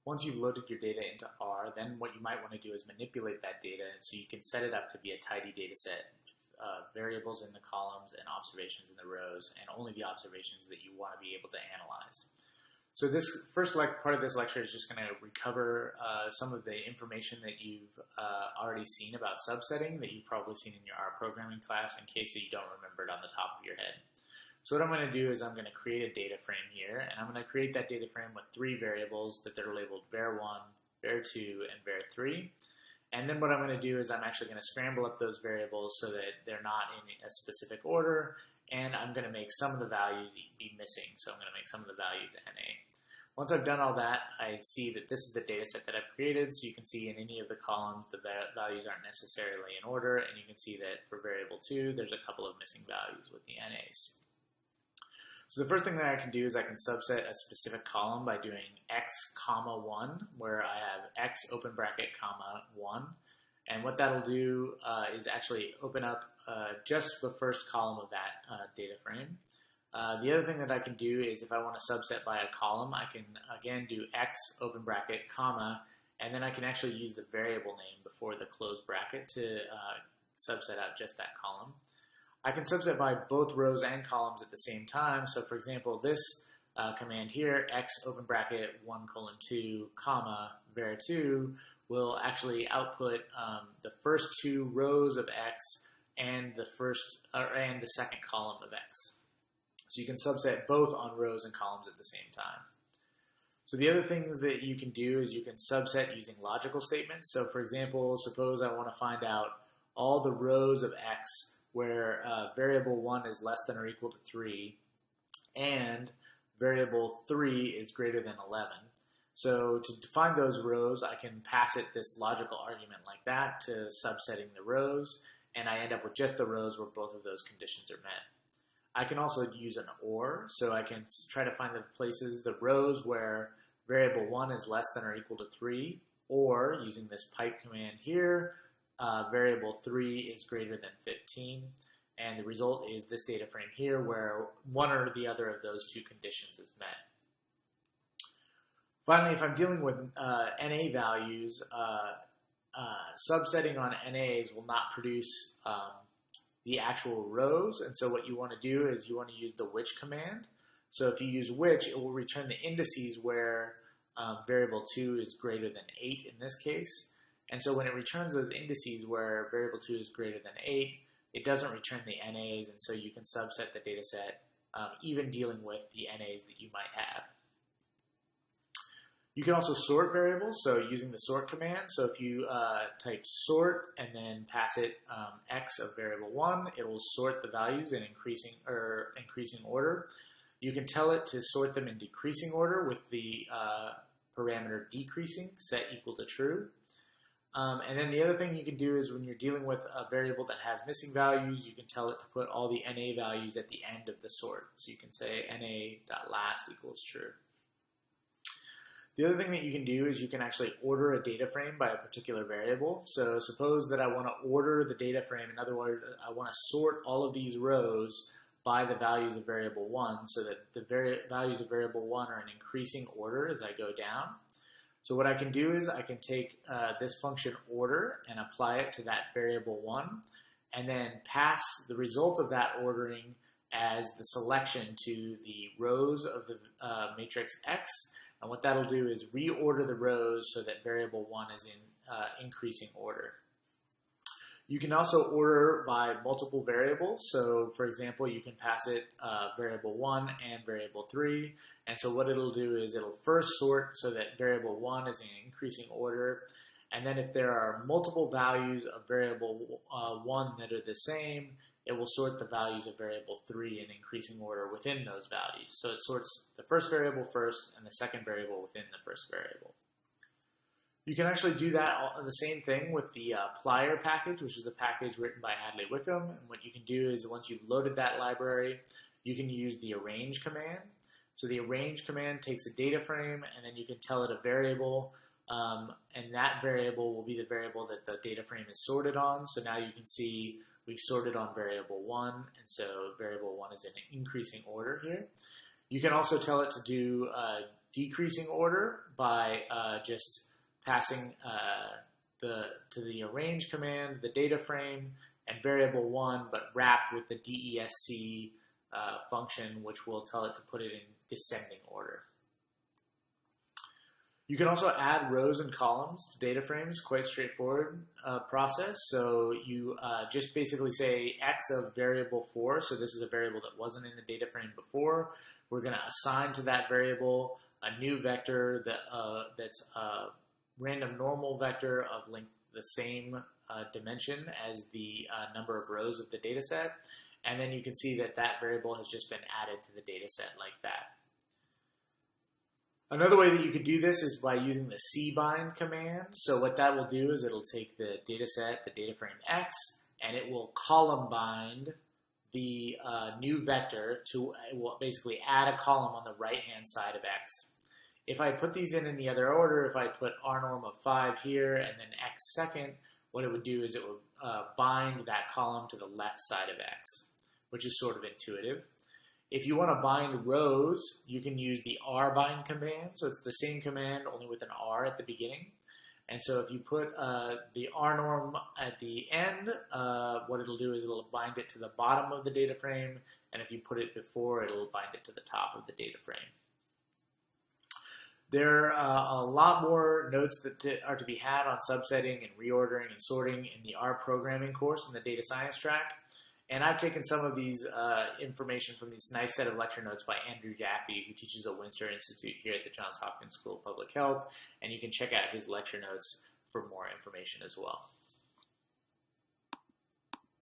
Once you've loaded your data into R, then what you might want to do is manipulate that data so you can set it up to be a tidy data set with variables in the columns and observations in the rows, and only the observations that you want to be able to analyze. So this first part of this lecture is just going to recover some of the information that you've already seen about subsetting that you've probably seen in your R programming class, in case you don't remember it on the top of your head. So what I'm going to do is I'm going to create a data frame here, and I'm going to create that data frame with 3 variables that are labeled var1, var2, and var3. And then what I'm going to do is I'm actually going to scramble up those variables so that they're not in a specific order, and I'm going to make some of the values be missing. So I'm going to make some of the values NA. Once I've done all that, I see that this is the data set that I've created. So you can see in any of the columns, the values aren't necessarily in order, and you can see that for variable 2, there's a couple of missing values with the NAs. So the first thing that I can do is I can subset a specific column by doing x comma 1, where I have x open bracket comma 1. And what that'll do is actually open up just the first column of that data frame. The other thing that I can do is if I want to subset by a column, I can again do x open bracket comma, and then I can actually use the variable name before the close bracket to subset out just that column. I can subset by both rows and columns at the same time. So for example, this command here, x open bracket 1:2 comma var2, will actually output the first 2 rows of x and the second column of x. So you can subset both on rows and columns at the same time. So the other things that you can do is you can subset using logical statements. So for example, suppose I want to find out all the rows of x where variable 1 is less than or equal to 3 and variable 3 is greater than 11. So to define those rows, I can pass it this logical argument like that to subsetting the rows, and I end up with just the rows where both of those conditions are met. I can also use an OR, so I can try to find the rows where variable 1 is less than or equal to 3, or using this pipe command here, variable 3 is greater than 15, and the result is this data frame here where one or the other of those 2 conditions is met. Finally, if I'm dealing with NA values, subsetting on NAs will not produce the actual rows, and so what you want to do is you want to use the which command. So if you use which, it will return the indices where variable 2 is greater than 8 in this case. And so when it returns those indices where variable 2 is greater than 8, it doesn't return the NAs, and so you can subset the data set even dealing with the NAs that you might have. You can also sort variables, so using the sort command. So if you type sort and then pass it x of variable 1, it will sort the values in increasing order. You can tell it to sort them in decreasing order with the parameter decreasing, set equal to true. And then the other thing you can do is when you're dealing with a variable that has missing values, you can tell it to put all the NA values at the end of the sort. So you can say NA.last equals true. The other thing that you can do is you can actually order a data frame by a particular variable. So suppose that I want to order the data frame. In other words, I want to sort all of these rows by the values of variable 1 so that the values of variable 1 are in increasing order as I go down. So what I can do is I can take this function order and apply it to that variable 1 and then pass the result of that ordering as the selection to the rows of the matrix X. And what that'll do is reorder the rows so that variable 1 is in increasing order. You can also order by multiple variables. So for example, you can pass it variable 1 and variable 3. And so what it'll do is it'll first sort so that variable 1 is in increasing order. And then if there are multiple values of variable 1 that are the same, it will sort the values of variable 3 in increasing order within those values. So it sorts the first variable first and the second variable within the first variable. You can actually do that the same thing with the plier package, which is a package written by Hadley Wickham. And what you can do is once you've loaded that library, you can use the arrange command. So the arrange command takes a data frame and then you can tell it a variable, and that variable will be the variable that the data frame is sorted on. So now you can see we've sorted on variable 1, and so variable 1 is in increasing order here. You can also tell it to do decreasing order by just passing to the arrange command, the data frame, and variable 1, but wrapped with the DESC function, which will tell it to put it in descending order. You can also add rows and columns to data frames, quite straightforward process. So you just basically say x of variable 4, so this is a variable that wasn't in the data frame before. We're going to assign to that variable a new vector that's a random normal vector of length the same dimension as the number of rows of the data set. And then you can see that that variable has just been added to the data set like that. Another way that you could do this is by using the cbind command. So what that will do is it'll take the data set, the data frame x, and it will column bind the new vector to, it will basically add a column on the right-hand side of x. If I put these in the other order, if I put rnorm of 5 here and then x second, what it would do is it would bind that column to the left side of x, which is sort of intuitive. If you want to bind rows, you can use the rbind command. So it's the same command, only with an r at the beginning. And so if you put the rnorm at the end, what it'll do is it'll bind it to the bottom of the data frame. And if you put it before, it'll bind it to the top of the data frame. There are a lot more notes that are to be had on subsetting and reordering and sorting in the R programming course in the data science track. And I've taken some of these information from this nice set of lecture notes by Andrew Jaffe, who teaches at Windsor Institute here at the Johns Hopkins School of Public Health. And you can check out his lecture notes for more information as well.